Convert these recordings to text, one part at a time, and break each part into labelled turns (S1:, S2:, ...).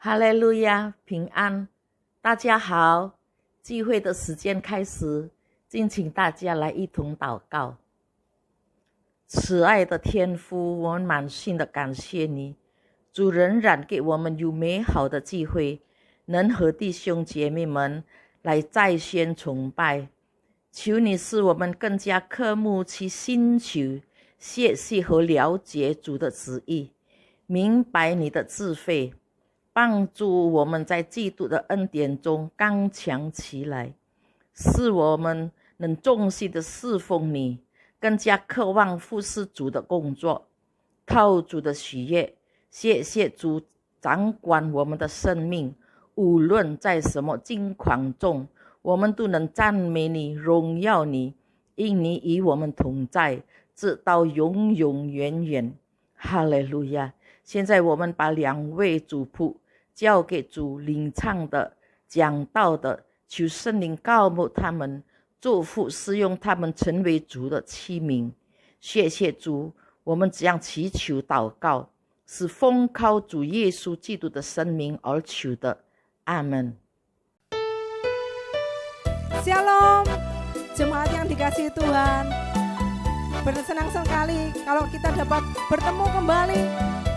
S1: 哈利路亚，平安！大家好，聚会的时间开始，敬请大家来一同祷告。慈爱的天父，我们满心的感谢你，主仍然给我们有美好的机会，能和弟兄姐妹们来在线崇拜。求你使我们更加渴慕去寻求、学习和了解主的旨意，明白你的智慧，帮助我们在基督的恩典中刚强起来，使我们能忠心的侍奉你，更加渴望服侍主的工作，讨主的喜悦。谢谢主掌管我们的生命，无论在什么境况中，我们都能赞美你、荣耀你，因你与我们同在，直到永永远远。哈利路亚！现在我们把两位主仆交给主领唱的、讲道的，求圣灵膏抹他们，祝福使用他们成为主的器皿。谢谢主，我们这样祈求祷告，是奉靠主耶稣基督的生命而求的。阿门。
S2: Shalom, jemaat yang dikasihi Tuhan. Bersenang sekali kalau kita dapat bertemu kembali,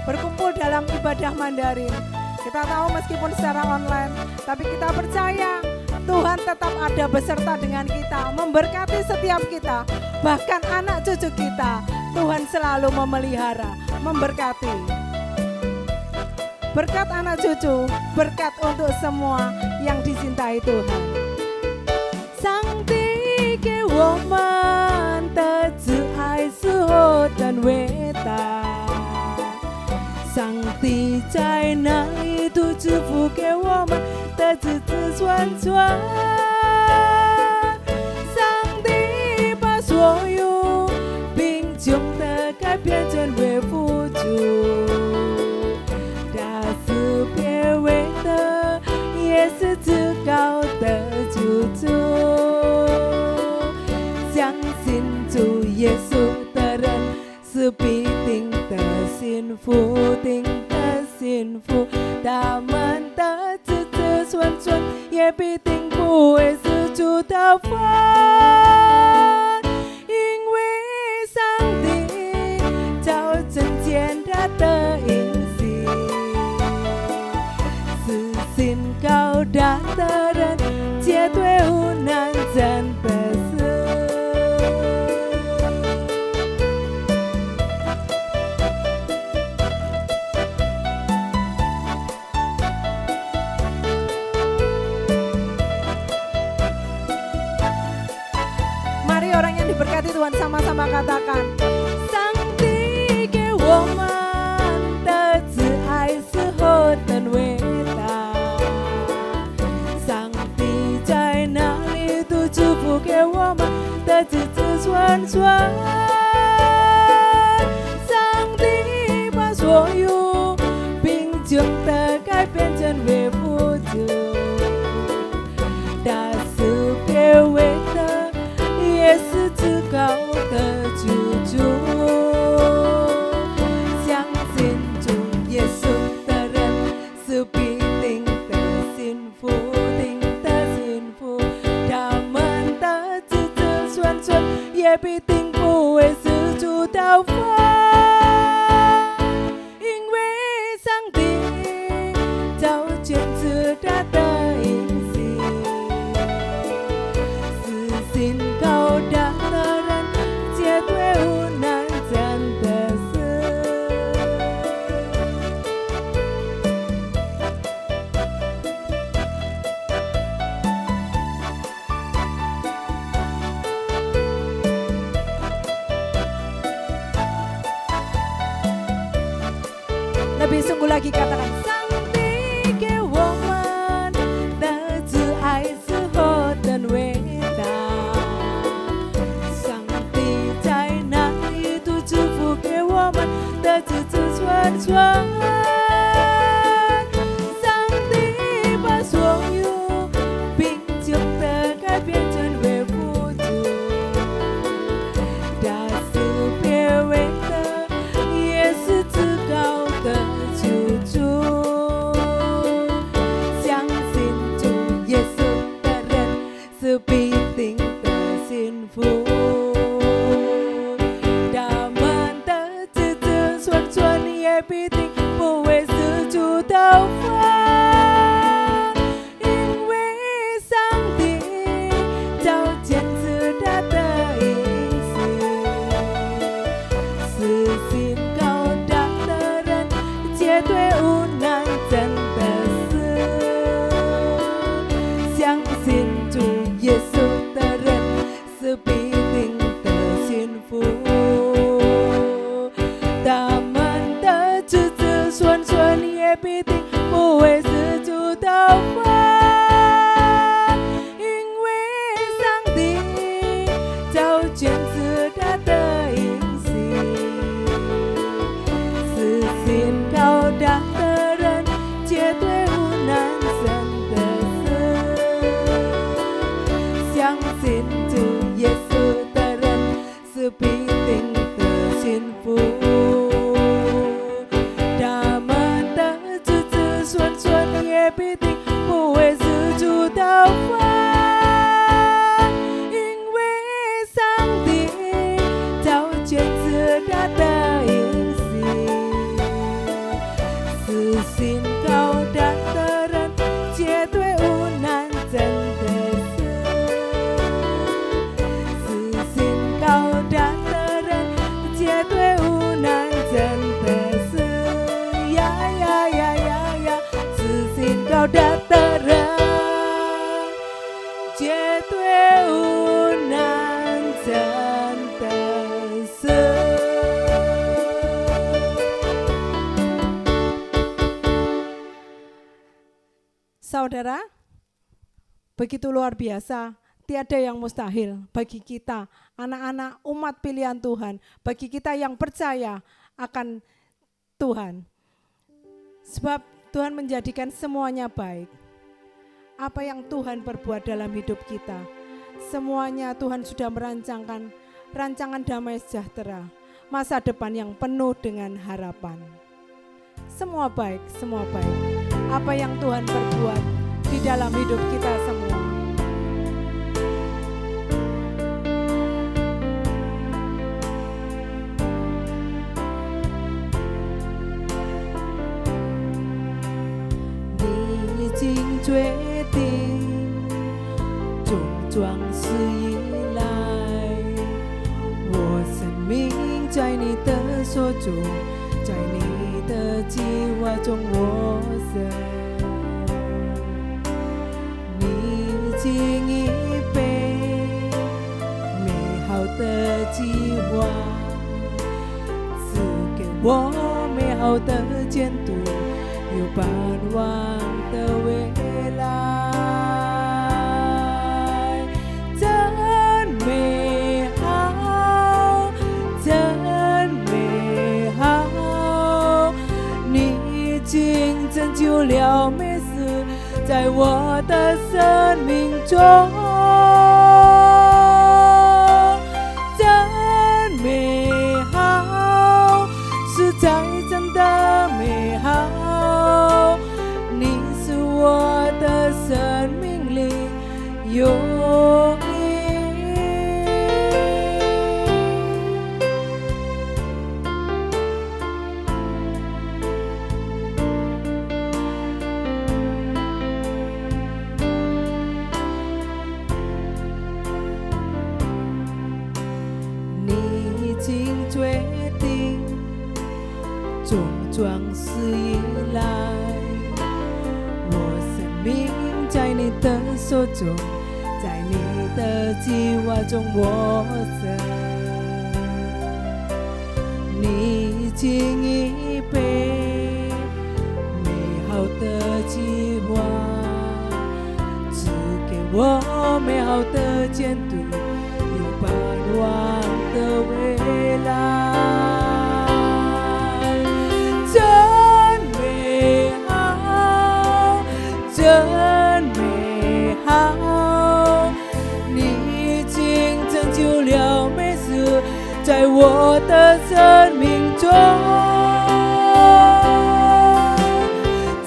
S2: berkumpul dalam ibadah Mandarin. Kita tahu meskipun secara online, tapi kita percaya Tuhan tetap ada beserta dengan kita, memberkati setiap kita, bahkan anak cucu kita. Tuhan selalu memelihara, memberkati. Berkat anak cucu, berkat untuk semua yang dicintai Tuhan. 上帝给我们的慈爱是何等伟大，上帝在那里都祝福给我们的子子孙孙，上帝把所有贫穷的改变成为富足，他是卑微的，也是至高的主主。相信主耶稣的人是必定的幸福，定的幸福。他们的子子孙孙也必定不会失主的份，因为上帝早曾见他的隐形，是心高大的人绝对无难真的事。Mari orang yang diberkati Tuhan sama-sama katakan, 上帝给我们的慈爱是何等伟大，上帝在哪里都祝福给我们的子子孙孙，上帝把所有贫穷的改变成为富足，他是卑微的，也是至高的主主。相信主耶稣的人是必定的幸福，定的幸福。他们的子子孙孙也必定不会失主的份，因为上帝早检知他的隐形，是心高大的人绝对无难真的事。Lebih sungguh lagi katakan, 上帝给我们的慈爱是何等伟大，上帝在哪里都祝福给我们的子子孙孙，上帝把所有贫穷的改变成为富足，他是卑微的，也是至高的主主。必定不会失去的话，因为上帝早坚持他的应许，死心高大的人绝对无难，真的是相信主耶稣的人是必定的幸福，他们的子子孙孙也必定不会失去的话，因为上帝早坚持他的应许，死心高大的人绝对无难，真的是相信主耶稣的人是必定的幸福，他们的子子孙孙也必定不会失去的话，因为上帝早坚持他的应许，死心高大的人绝对无难，真的是死心高大的人绝对无难，真的是呀呀呀呀呀，死心高大的人绝对无难，真的是。Saudara, begitu luar biasa, tiada yang mustahil bagi kita, anak-anak umat pilihan Tuhan, bagi kita yang percaya akan Tuhan. Sebab Tuhan menjadikan semuanya baik. Apa yang Tuhan perbuat dalam hidup kita, semuanya Tuhan sudah merancangkan rancangan damai sejahtera, masa depan yang penuh dengan harapan. Semua baik, semua baik. Apa yang Tuhan perbuat di dalam hidup kita semua. Ni 已经决定，种壮士以来，我生命在你的手中，在你的计划中我生，你已经预备美好的计划，赐给我美好的前途，有盼望的未来，真美好，真美好，你已经拯救了美事，在我的生命中，真美好，实在真的美好，你是我的生命里有决定，种壮士以来，我生命在你的手中，在你的计划中我生，你已经预备美好的计划，赐给我美好的前途，有盼望的未来，真美好，真美好，你已经拯救了美事，在我的生命中，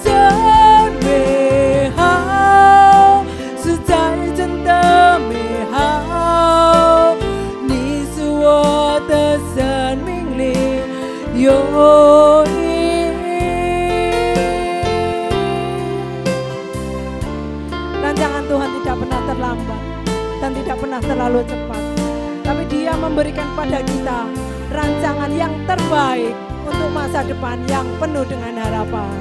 S2: 真美好，实在真的美好，你是我的生命里有一 tidak pernah terlalu cepat. Tapi Dia memberikan pada kita rancangan yang terbaik untuk masa depan yang penuh dengan harapan.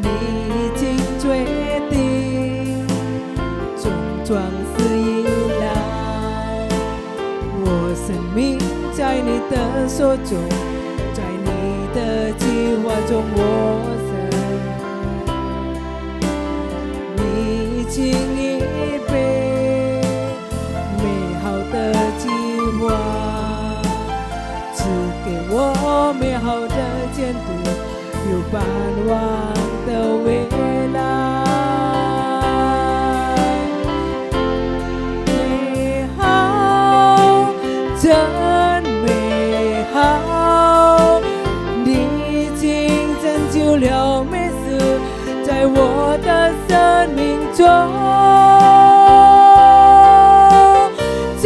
S2: Ni jing cui ti, zhong zhuang si yi lai，我生命在你的手中，在你的计划中我生。你已经预备美好的计划，赐给我美好的前途，有盼望的未来。美好，真美好，你已经拯救了每次在我的生命中，真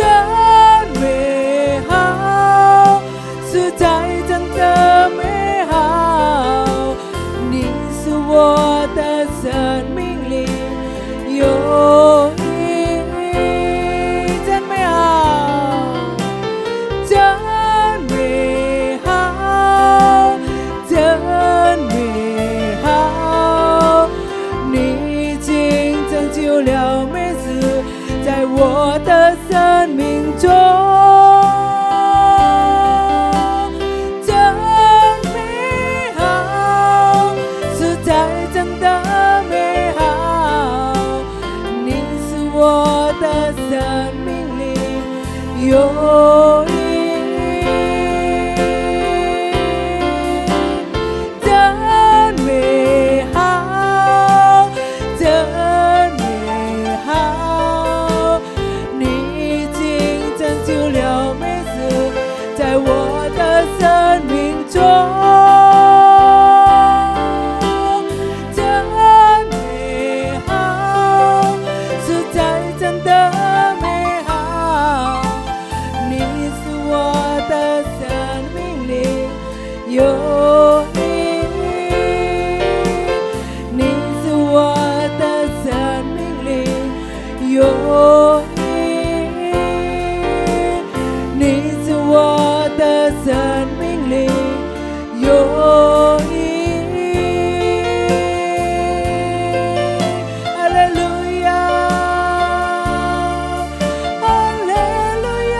S2: 美好，实在真的美好，你是我的生命里有意义，真美好，真美好，真美好，你已经拯救了每次在我的生命中，真美好，实在真的美好，你是我的生命里有意义，真美好，真美好，你已经拯救了每次在我的生命中，真美好，实在真的美好，你是我的生命里有意义，你是我的生命里有意义，你是我的生命里有意义。哈利路亚，哈利路亚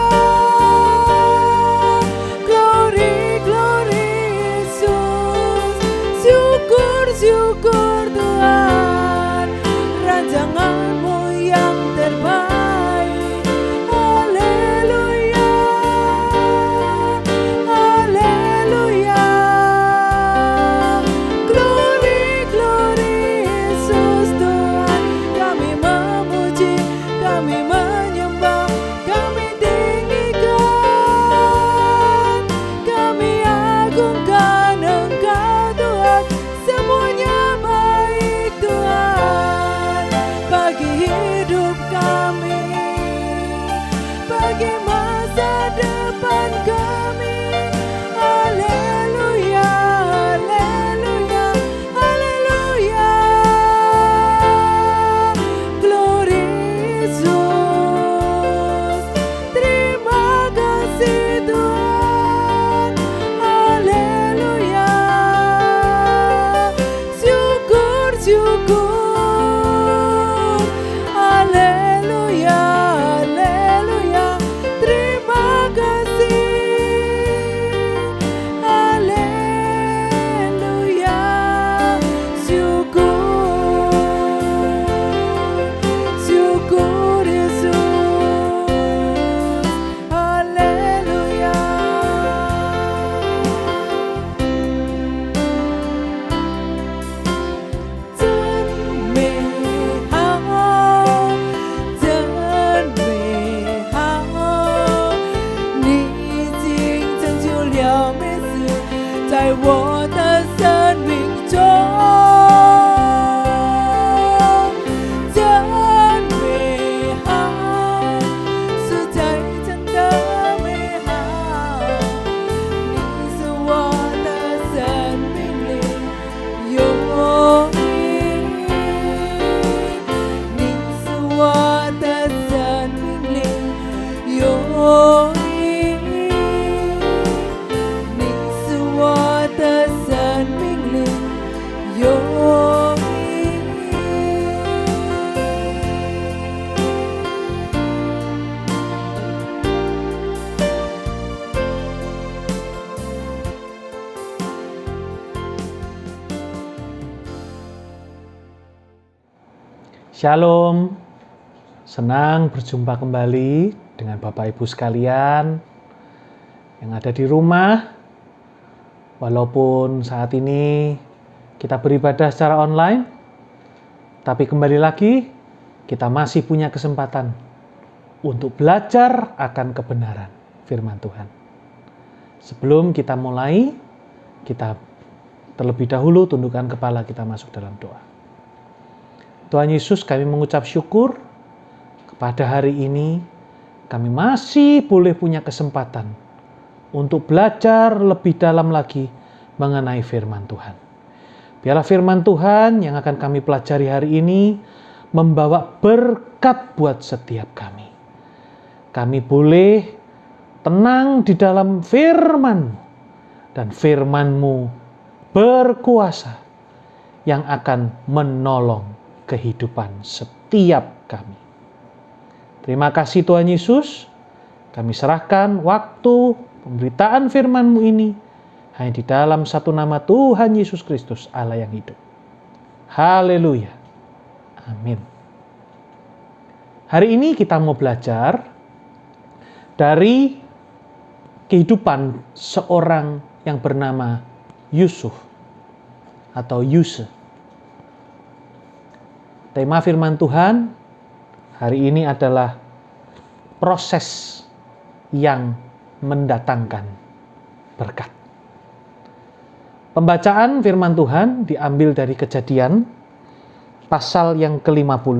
S2: ，Glory Glory Yesus, syukur syukur Tuhan, rancangan-Mu yang terbaik. Haleluya, haleluya, glory glory Yesus Tuhan, kami memuji, kami menyembah, kami tinggikan, kami agungkan Engkau Tuhan, semuanya baik Tuhan, bagi hidup kami, bagi masa depan kami. Haleluya, haleluya, haleluya, glory Yesus, terima kasih Tuhan. Haleluya, syukur syukur, haleluya, haleluya,
S3: Shalom, senang berjumpa kembali dengan Bapak Ibu sekalian yang ada di rumah. Walaupun saat ini kita beribadah secara online, tapi kembali lagi kita masih punya kesempatan untuk belajar akan kebenaran firman Tuhan. Sebelum kita mulai, kita terlebih dahulu tundukkan kepala, kita masuk dalam doa. Tuhan Yesus, kami mengucap syukur kepada hari ini kami masih boleh punya kesempatan untuk belajar lebih dalam lagi mengenai firman Tuhan. Biarlah firman Tuhan yang akan kami pelajari hari ini membawa berkat buat setiap kami. Kami boleh tenang di dalam firman-Mu, dan firman-Mu berkuasa yang akan menolong kehidupan setiap kami. Terima kasih Tuhan Yesus, kami serahkan waktu pemberitaan firman-Mu ini hanya di dalam satu nama Tuhan Yesus Kristus, Allah yang hidup. Haleluya. Amin. Hari ini kita mau belajar dari kehidupan seorang yang bernama Yusuf atau Yusuf. Tema firman Tuhan hari ini adalah proses yang mendatangkan berkat. Pembacaan firman Tuhan diambil dari Kejadian pasal yang ke-50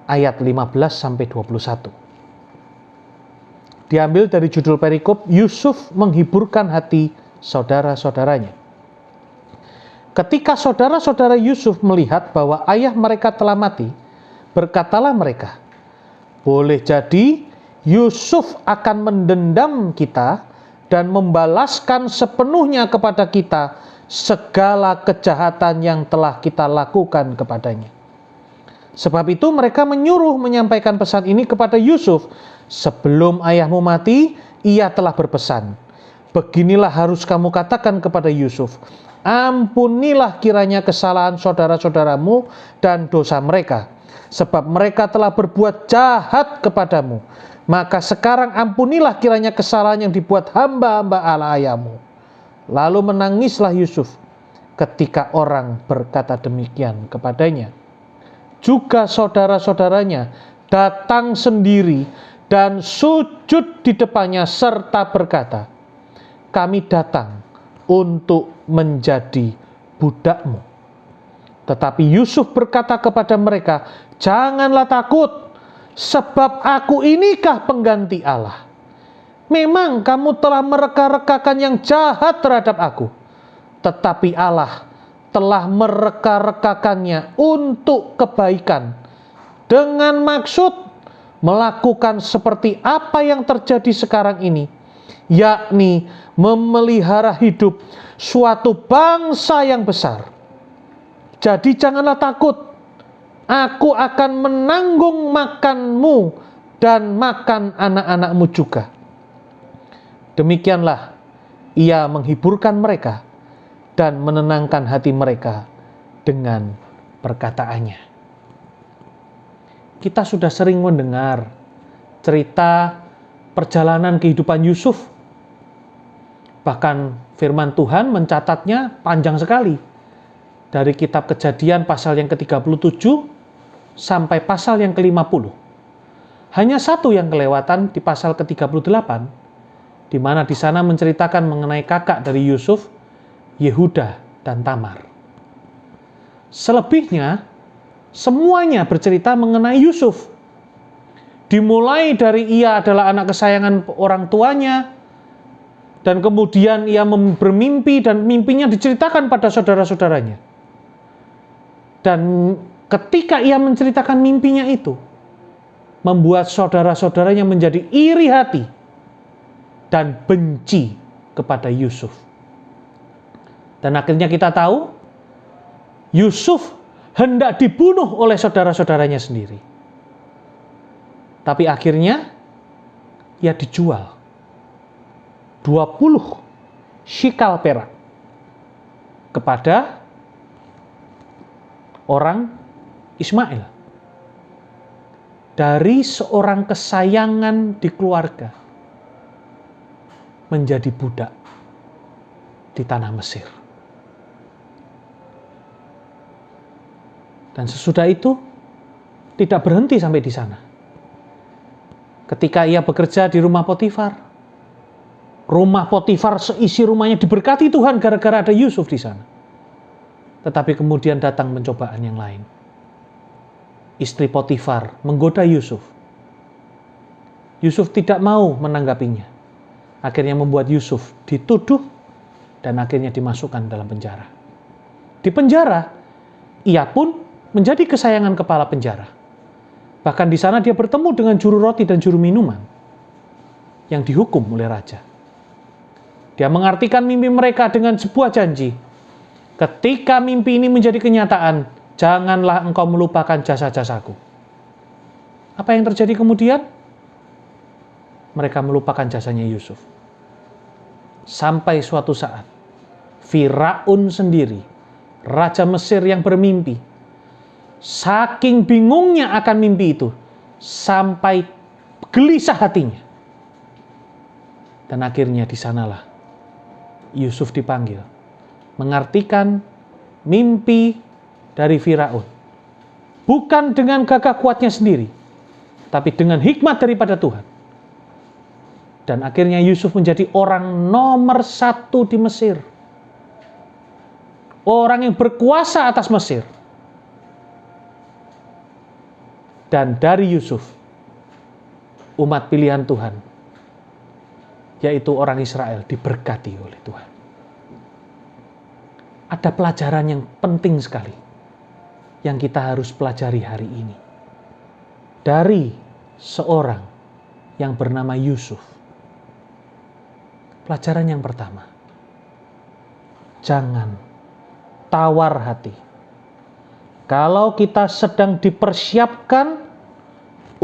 S3: ayat 15 sampai 21. Diambil dari judul perikop Yusuf menghiburkan hati saudara-saudaranya. Ketika saudara-saudara Yusuf melihat bahwa ayah mereka telah mati, berkatalah mereka, "Boleh jadi Yusuf akan mendendam kita dan membalaskan sepenuhnya kepada kita segala kejahatan yang telah kita lakukan kepadanya." Sebab itu mereka menyuruh menyampaikan pesan ini kepada Yusuf. "Sebelum ayahmu mati, ia telah berpesan, beginilah harus kamu katakan kepada Yusuf, ampunilah kiranya kesalahan saudara-saudaramu dan dosa mereka, sebab mereka telah berbuat jahat kepadamu. Maka sekarang ampunilah kiranya kesalahan yang dibuat hamba-hamba Allah ayahmu." Lalu menangislah Yusuf ketika orang berkata demikian kepadanya. Juga saudara-saudaranya datang sendiri dan sujud di depannya serta berkata, "Kami datang untuk menjadi budakmu." Tetapi Yusuf berkata kepada mereka, "Janganlah takut, sebab aku inikah pengganti Allah. Memang kamu telah mereka-rekakan yang jahat terhadap aku, tetapi Allah telah mereka-rekakannya untuk kebaikan, dengan maksud melakukan seperti apa yang terjadi sekarang ini, yakni memelihara hidup suatu bangsa yang besar. Jadi janganlah takut, aku akan menanggung makanmu dan makan anak-anakmu juga." Demikianlah ia menghiburkan mereka dan menenangkan hati mereka dengan perkataannya. Kita sudah sering mendengar cerita perjalanan kehidupan Yusuf. Bahkan firman Tuhan mencatatnya panjang sekali. Dari kitab Kejadian pasal yang ke-37 sampai pasal yang ke-50. Hanya satu yang kelewatan di pasal ke-38, di mana di sana menceritakan mengenai kakak dari Yusuf, Yehuda dan Tamar. Selebihnya, semuanya bercerita mengenai Yusuf. Dimulai dari ia adalah anak kesayangan orang tuanya, dan kemudian ia bermimpi dan mimpinya diceritakan pada saudara-saudaranya. Dan ketika ia menceritakan mimpinya itu, membuat saudara-saudaranya menjadi iri hati dan benci kepada Yusuf. Dan akhirnya kita tahu, Yusuf hendak dibunuh oleh saudara-saudaranya sendiri. Tapi akhirnya ia dijual 20 shikal perak kepada orang Ismail. dari seorang kesayangan di keluarga menjadi budak di tanah Mesir. Dan sesudah itu tidak berhenti sampai di sana. Ketika ia bekerja di rumah Potifar seisi rumahnya diberkati Tuhan gara-gara ada Yusuf di sana. Tetapi kemudian datang pencobaan yang lain. Istri Potifar menggoda Yusuf. Yusuf tidak mau menanggapinya. Akhirnya membuat Yusuf dituduh dan akhirnya dimasukkan dalam penjara. Di penjara, ia pun menjadi kesayangan kepala penjara. Bahkan di sana dia bertemu dengan juru roti dan juru minuman yang dihukum oleh raja. Dia mengartikan mimpi mereka dengan sebuah janji. Ketika mimpi ini menjadi kenyataan, janganlah engkau melupakan jasa-jasaku. Apa yang terjadi kemudian? Mereka melupakan jasanya Yusuf. Sampai suatu saat, Firaun sendiri, raja Mesir yang bermimpi, saking bingungnya akan mimpi itu, sampai gelisah hatinya. Dan akhirnya di sanalah Yusuf dipanggil, mengartikan mimpi dari Firaun. Bukan dengan gagah kuatnya sendiri, tapi dengan hikmat daripada Tuhan. Dan akhirnya Yusuf menjadi orang nomor 1 di Mesir. Orang yang berkuasa atas Mesir. Dan dari Yusuf, umat pilihan Tuhan, yaitu orang Israel, diberkati oleh Tuhan. Ada pelajaran yang penting sekali yang kita harus pelajari hari ini. Dari seorang yang bernama Yusuf. Pelajaran yang pertama, jangan tawar hati. Kalau kita sedang dipersiapkan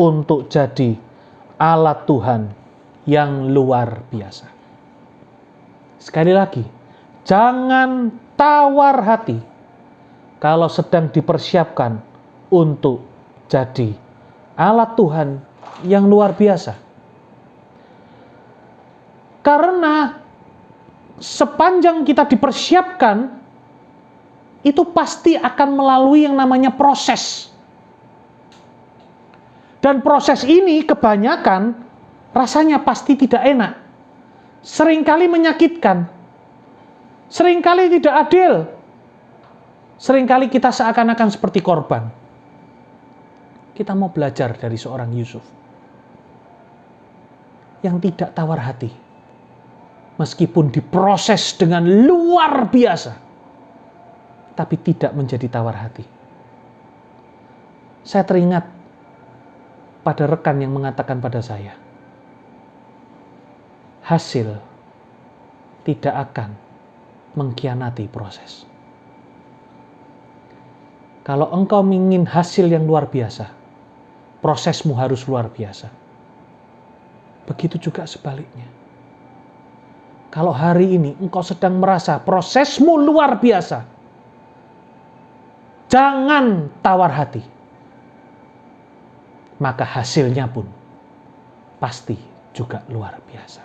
S3: untuk jadi alat Tuhan yang luar biasa. Sekali lagi, jangan tawar hati kalau sedang dipersiapkan untuk jadi alat Tuhan yang luar biasa. Karena sepanjang kita dipersiapkan, itu pasti akan melalui yang namanya proses. Dan proses ini kebanyakan rasanya pasti tidak enak. Seringkali menyakitkan. Seringkali tidak adil. Seringkali kita seakan-akan seperti korban. Kita mau belajar dari seorang Yusuf yang tidak tawar hati. Meskipun diproses dengan luar biasa, tapi tidak menjadi tawar hati. Saya teringat pada rekan yang mengatakan pada saya, hasil tidak akan mengkhianati proses. Kalau engkau ingin hasil yang luar biasa, prosesmu harus luar biasa. Begitu juga sebaliknya. Kalau hari ini engkau sedang merasa prosesmu luar biasa, jangan tawar hati. Maka hasilnya pun pasti juga luar biasa.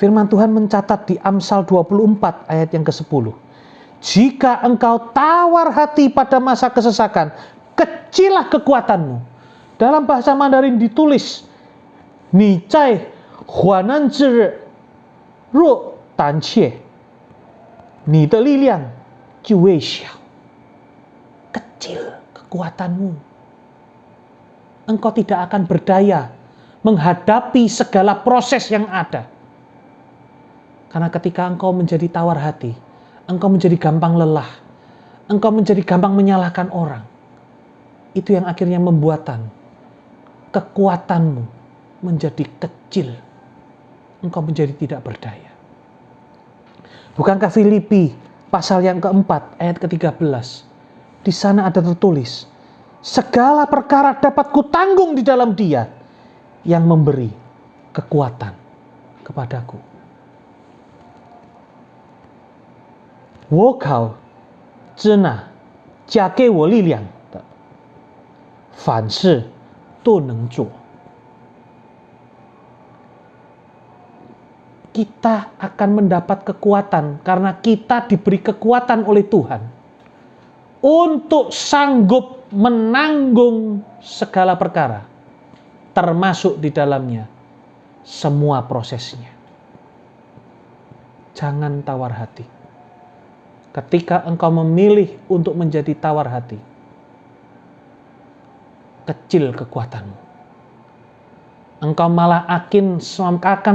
S3: Firman Tuhan mencatat di Amsal 24 ayat yang ke-10. Jika engkau tawar hati pada masa kesesakan, kecillah kekuatanmu. Dalam bahasa Mandarin ditulis, Ni zai huanan zhi若胆怯，你的力量就会小。Kecil kekuatanmu. Engkau tidak akan berdaya menghadapi segala proses yang ada. Karena ketika engkau menjadi tawar hati, engkau menjadi gampang lelah, engkau menjadi gampang menyalahkan orang. Itu yang akhirnya membuatan kekuatanmu menjadi kecil. Engkau menjadi tidak berdaya. Bukankah Filipi pasal yang keempat ayat ke-13? Di sana ada tertulis, segala perkara dapat kutanggung di dalam Dia yang memberi kekuatan kepadaku. 我靠，真啊，加给我力量的。凡事都能做. Kita akan mendapat kekuatan karena kita diberi kekuatan oleh Tuhan untuk sanggup menanggung segala perkara, termasuk di dalamnya semua prosesnya. Jangan tawar hati. Ketika engkau memilih untuk menjadi tawar hati, kecil kekuatanmu. Engkau malah akan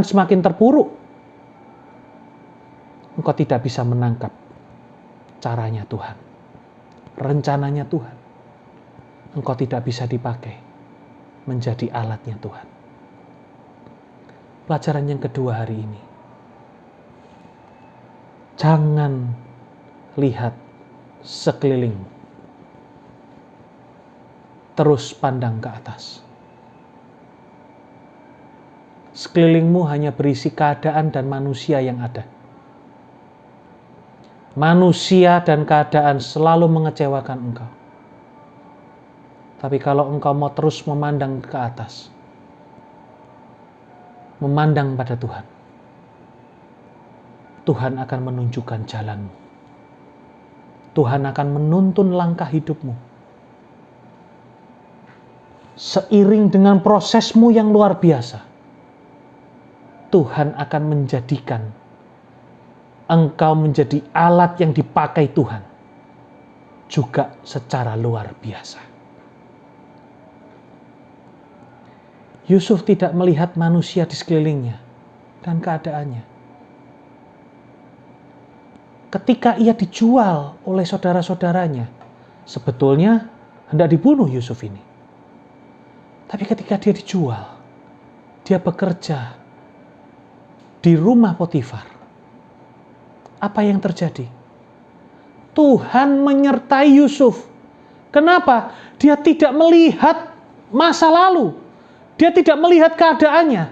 S3: semakin terpuruk. Engkau tidak bisa menangkap caranya Tuhan, rencananya Tuhan. Engkau tidak bisa dipakai menjadi alatnya Tuhan. Pelajaran yang kedua hari ini. Jangan lihat sekelilingmu. Terus pandang ke atas. Sekelilingmu hanya berisi keadaan dan manusia yang ada. Manusia dan keadaan selalu mengecewakan engkau. Tapi kalau engkau mau terus memandang ke atas, memandang pada Tuhan, Tuhan akan menunjukkan jalanmu. Tuhan akan menuntun langkah hidupmu. Seiring dengan prosesmu yang luar biasa, Tuhan akan menjadikan engkau menjadi alat yang dipakai Tuhan juga secara luar biasa. Yusuf tidak melihat manusia di sekelilingnya dan keadaannya. Ketika ia dijual oleh saudara-saudaranya, sebetulnya hendak dibunuh Yusuf ini. Tapi ketika dia dijual, dia bekerja di rumah Potifar. Apa yang terjadi? Tuhan menyertai Yusuf. Kenapa? Dia tidak melihat masa lalu. Dia tidak melihat keadaannya.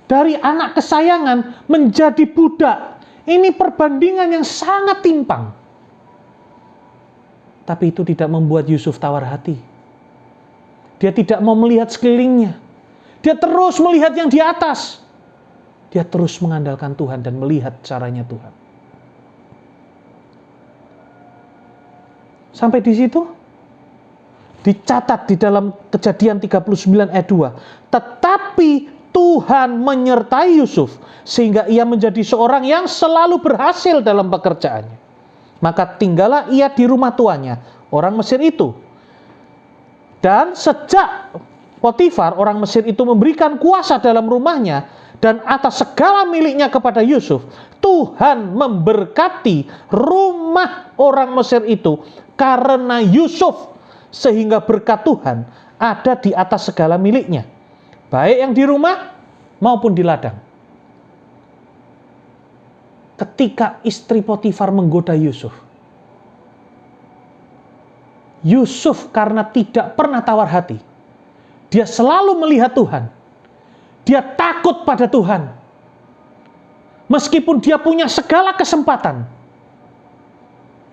S3: Dari anak kesayangan menjadi budak. Ini perbandingan yang sangat timpang. Tapi itu tidak membuat Yusuf tawar hati. Dia tidak mau melihat sekelilingnya. Dia terus melihat yang di atas. Dia terus mengandalkan Tuhan dan melihat caranya Tuhan. Sampai di situ dicatat di dalam Kejadian 39 ayat 2. Tetapi Tuhan menyertai Yusuf sehingga ia menjadi seorang yang selalu berhasil dalam pekerjaannya. Maka tinggallah ia di rumah tuannya, orang Mesir itu. Dan sejak Potifar, orang Mesir itu memberikan kuasa dalam rumahnya dan atas segala miliknya kepada Yusuf, Tuhan memberkati rumah orang Mesir itu karena Yusuf, sehingga berkat Tuhan ada di atas segala miliknya, baik yang di rumah maupun di ladang. Ketika istri Potifar menggoda Yusuf, Yusuf karena tidak pernah tawar hati, dia selalu melihat Tuhan. Dia takut pada Tuhan. Meskipun dia punya segala kesempatan.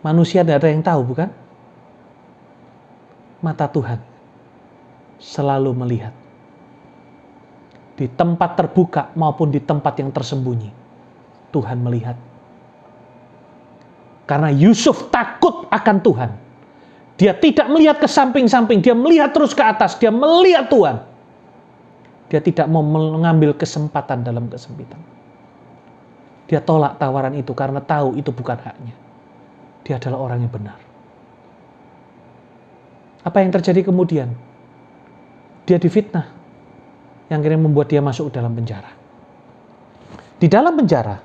S3: Manusia tidak ada yang tahu, bukan? Mata Tuhan selalu melihat. Di tempat terbuka maupun di tempat yang tersembunyi, Tuhan melihat. Karena Yusuf takut akan Tuhan. Dia tidak melihat ke samping-samping, dia melihat terus ke atas, dia melihat Tuhan. Dia tidak mau mengambil kesempatan dalam kesempitan. Dia tolak tawaran itu karena tahu itu bukan haknya. Dia adalah orang yang benar. Apa yang terjadi kemudian? Dia difitnah, yang akhirnya membuat dia masuk dalam penjara. Di dalam penjara,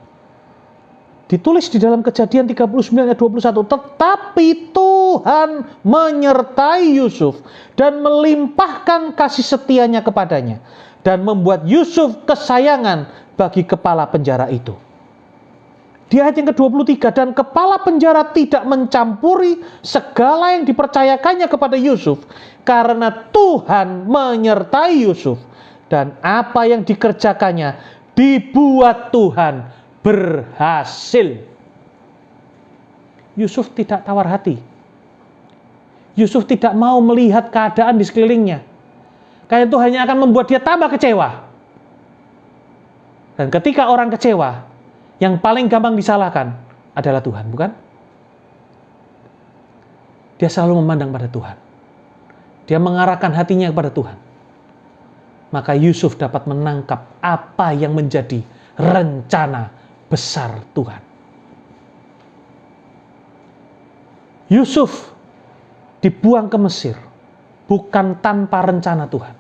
S3: ditulis di dalam Kejadian 39 ayat 21, tetapi Tuhan menyertai Yusuf dan melimpahkan kasih setianya kepadanya dan membuat Yusuf kesayangan bagi kepala penjara itu. Di ayat yang ke-23, dan kepala penjara tidak mencampuri segala yang dipercayakannya kepada Yusuf karena Tuhan menyertai Yusuf dan apa yang dikerjakannya dibuat Tuhan berhasil. Yusuf tidak tawar hati. Yusuf tidak mau melihat keadaan di sekelilingnya. Karena itu hanya akan membuat dia tambah kecewa. Dan ketika orang kecewa, yang paling gampang disalahkan adalah Tuhan, bukan? Dia selalu memandang pada Tuhan. Dia mengarahkan hatinya kepada Tuhan. Maka Yusuf dapat menangkap apa yang menjadi rencana besar Tuhan. Yusuf dibuang ke Mesir bukan tanpa rencana Tuhan.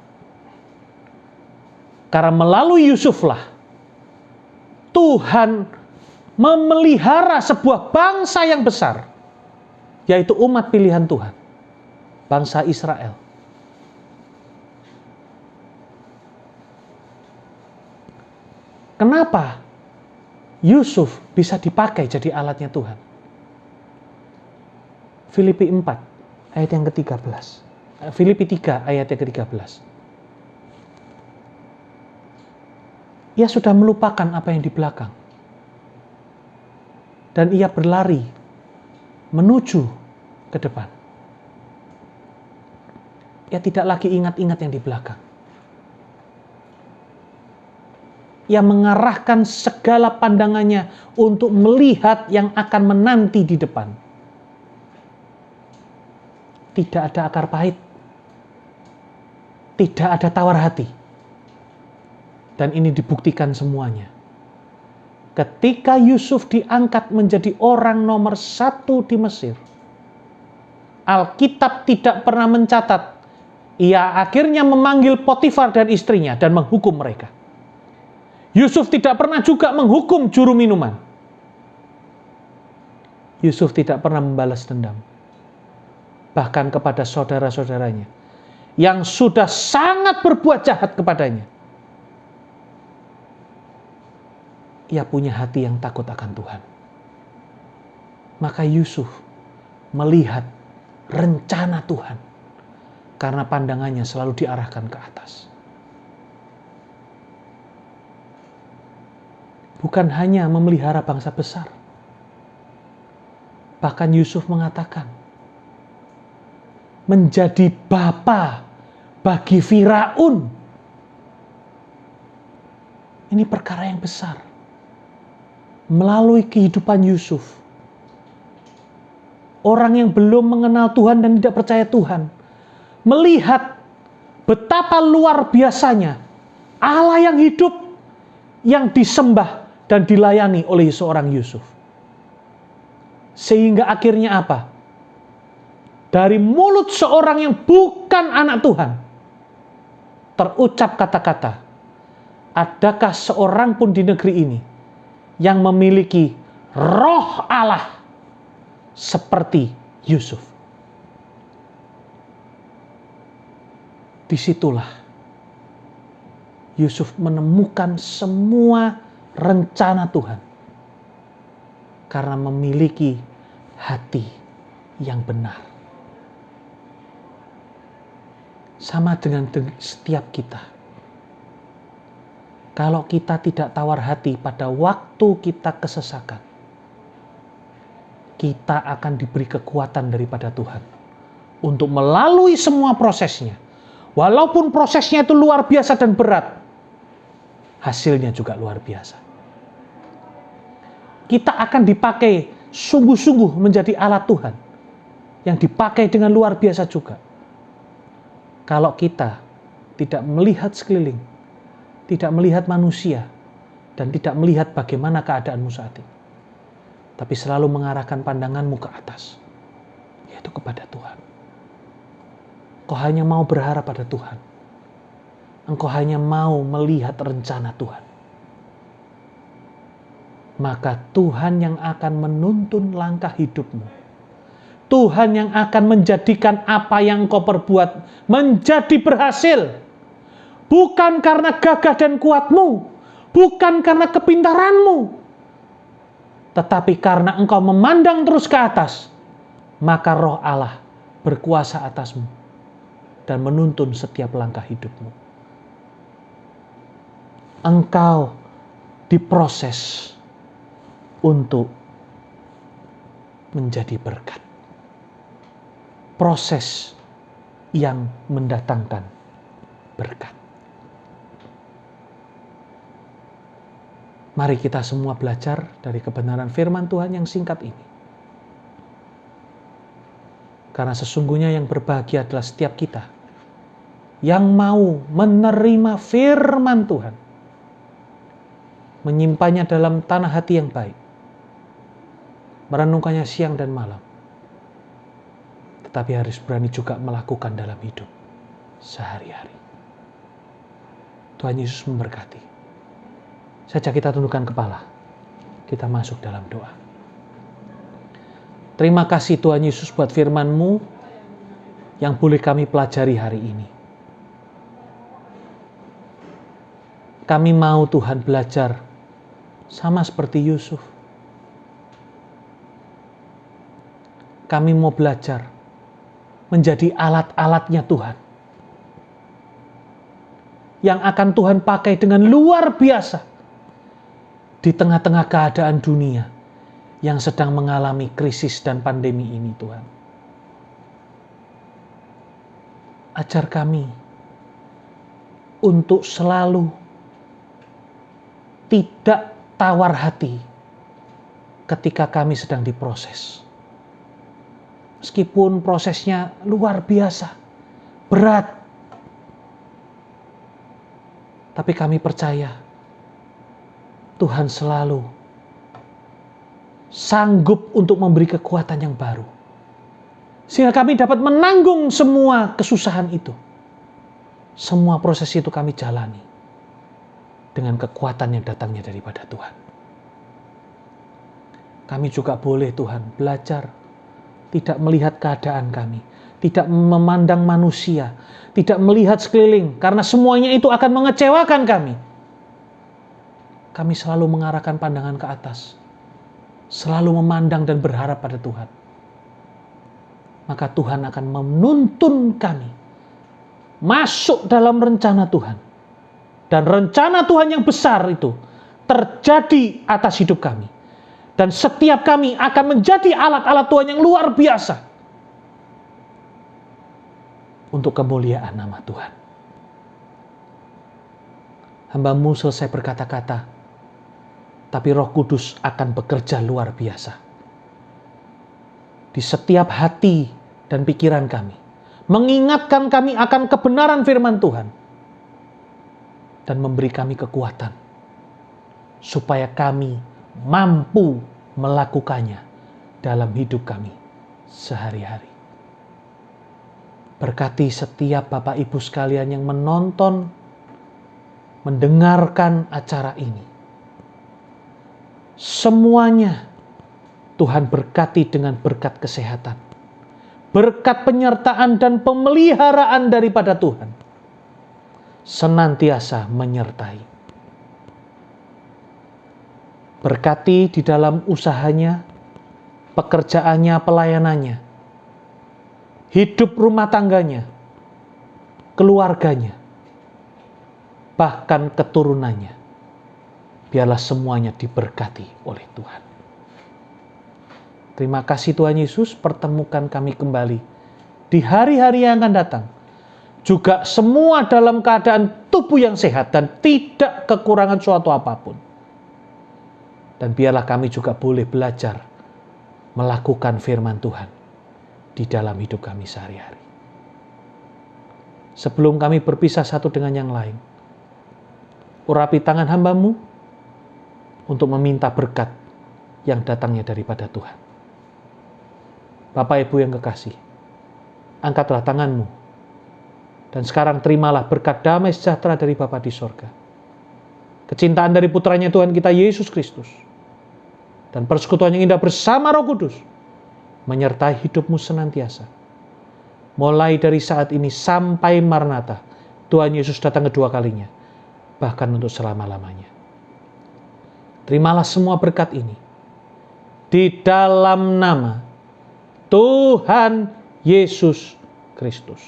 S3: Karena melalui Yusuflah Tuhan memelihara sebuah bangsa yang besar, yaitu umat pilihan Tuhan, bangsa Israel. Kenapa Yusuf bisa dipakai jadi alatnya Tuhan? Filipi 4 ayat yang ke-13. Filipi 3 ayat yang ke-13. Ia sudah melupakan apa yang di belakang. Dan ia berlari menuju ke depan. Ia tidak lagi ingat-ingat yang di belakang. Ia mengarahkan segala pandangannya untuk melihat yang akan menanti di depan. Tidak ada akar pahit. Tidak ada tawar hati. Dan ini dibuktikan semuanya. Ketika Yusuf diangkat menjadi orang nomor 1 di Mesir, Alkitab tidak pernah mencatat ia akhirnya memanggil Potifar dan istrinya dan menghukum mereka. Yusuf tidak pernah juga menghukum juru minuman. Yusuf tidak pernah membalas dendam. Bahkan kepada saudara-saudaranya yang sudah sangat berbuat jahat kepadanya. Ia punya hati yang takut akan Tuhan. Maka Yusuf melihat rencana Tuhan karena pandangannya selalu diarahkan ke atas. Bukan hanya memelihara bangsa besar. Bahkan Yusuf mengatakan, menjadi bapa bagi Firaun. Ini perkara yang besar. Melalui kehidupan Yusuf, orang yang belum mengenal Tuhan dan tidak percaya Tuhan, melihat betapa luar biasanya Allah yang hidup, yang disembah dan dilayani oleh seorang Yusuf. Sehingga akhirnya apa? Dari mulut seorang yang bukan anak Tuhan, terucap kata-kata, adakah seorang pun di negeri ini yang memiliki roh Allah seperti Yusuf? Disitulah Yusuf menemukan semua rencana Tuhan karena memiliki hati yang benar. Sama dengan setiap kita. Kalau kita tidak tawar hati pada waktu kita kesesakan, kita akan diberi kekuatan daripada Tuhan untuk melalui semua prosesnya. Walaupun prosesnya itu luar biasa dan berat, hasilnya juga luar biasa. Kita akan dipakai sungguh-sungguh menjadi alat Tuhan yang dipakai dengan luar biasa juga. Kalau kita tidak melihat sekeliling, tidak melihat manusia, dan tidak melihat bagaimana keadaanmu saat ini, tapi selalu mengarahkan pandanganmu ke atas, yaitu kepada Tuhan. Engkau hanya mau berharap pada Tuhan. Engkau hanya mau melihat rencana Tuhan. Maka Tuhan yang akan menuntun langkah hidupmu. Tuhan yang akan menjadikan apa yang engkau perbuat menjadi berhasil. Bukan karena gagah dan kuatmu, bukan karena kepintaranmu, tetapi karena engkau memandang terus ke atas, maka Roh Allah berkuasa atasmu dan menuntun setiap langkah hidupmu. Engkau diproses untuk menjadi berkat. proses yang mendatangkan berkat. Mari kita semua belajar dari kebenaran firman Tuhan yang singkat ini. Karena sesungguhnya yang berbahagia adalah setiap kita yang mau menerima firman Tuhan, menyimpannya dalam tanah hati yang baik, merenungkannya siang dan malam, tetapi harus berani juga melakukan dalam hidup sehari-hari. Tuhan Yesus memberkati. Sajak kita tundukkan kepala, kita masuk dalam doa. Terima kasih Tuhan Yesus buat firman-Mu yang boleh kami pelajari hari ini. Kami mau Tuhan belajar sama seperti Yusuf. Kami mau belajar menjadi alat-alatnya Tuhan, yang akan Tuhan pakai dengan luar biasa di tengah-tengah keadaan dunia yang sedang mengalami krisis dan pandemi ini, Tuhan. Ajar kami untuk selalu tidak tawar hati ketika kami sedang diproses. Meskipun prosesnya luar biasa, berat, tapi kami percaya Tuhan selalu sanggup untuk memberi kekuatan yang baru, sehingga kami dapat menanggung semua kesusahan itu. Semua proses itu kami jalani dengan kekuatan yang datangnya daripada Tuhan. Kami juga boleh Tuhan belajar tidak melihat keadaan kami, tidak memandang manusia, tidak melihat sekeliling, karena semuanya itu akan mengecewakan kami. Kami selalu mengarahkan pandangan ke atas, selalu memandang dan berharap pada Tuhan. Maka Tuhan akan menuntun kami masuk dalam rencana Tuhan. Dan rencana Tuhan yang besar itu terjadi atas hidup kami. Dan setiap kami akan menjadi alat-alat Tuhan yang luar biasa untuk kemuliaan nama Tuhan. Hamba-Mu selesai berkata-kata, tapi Roh Kudus akan bekerja luar biasa di setiap hati dan pikiran kami, mengingatkan kami akan kebenaran firman Tuhan, dan memberi kami kekuatan supaya kami mampu melakukannya dalam hidup kami sehari-hari. Berkati setiap Bapak Ibu sekalian yang menonton, mendengarkan acara ini. Semuanya Tuhan berkati dengan berkat kesehatan, berkat penyertaan dan pemeliharaan daripada Tuhan senantiasa menyertai. Berkati di dalam usahanya, pekerjaannya, pelayanannya, hidup rumah tangganya, keluarganya, bahkan keturunannya. Biarlah semuanya diberkati oleh Tuhan. Terima kasih Tuhan Yesus, pertemukan kami kembali di hari-hari yang akan datang. Juga semua dalam keadaan tubuh yang sehat dan tidak kekurangan suatu apapun. Dan biarlah kami juga boleh belajar melakukan firman Tuhan di dalam hidup kami sehari-hari. Sebelum kami berpisah satu dengan yang lain, urapi tangan hamba-Mu untuk meminta berkat yang datangnya daripada Tuhan. Bapak Ibu yang kekasih, angkatlah tangan-Mu, dan sekarang terimalah berkat damai sejahtera dari Bapa di sorga, kecintaan dari putranya Tuhan kita Yesus Kristus, dan persekutuan yang indah bersama Roh Kudus, menyertai hidupmu senantiasa. Mulai dari saat ini sampai Maranatha, Tuhan Yesus datang kedua kalinya, bahkan untuk selama-lamanya. Terimalah semua berkat ini di dalam nama Tuhan Yesus Kristus.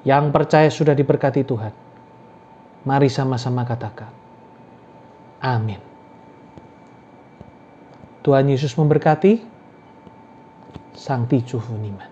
S3: Yang percaya sudah diberkati Tuhan. Mari sama-sama katakan, amin. Tuhan Yesus memberkati. Sancti Juvenima.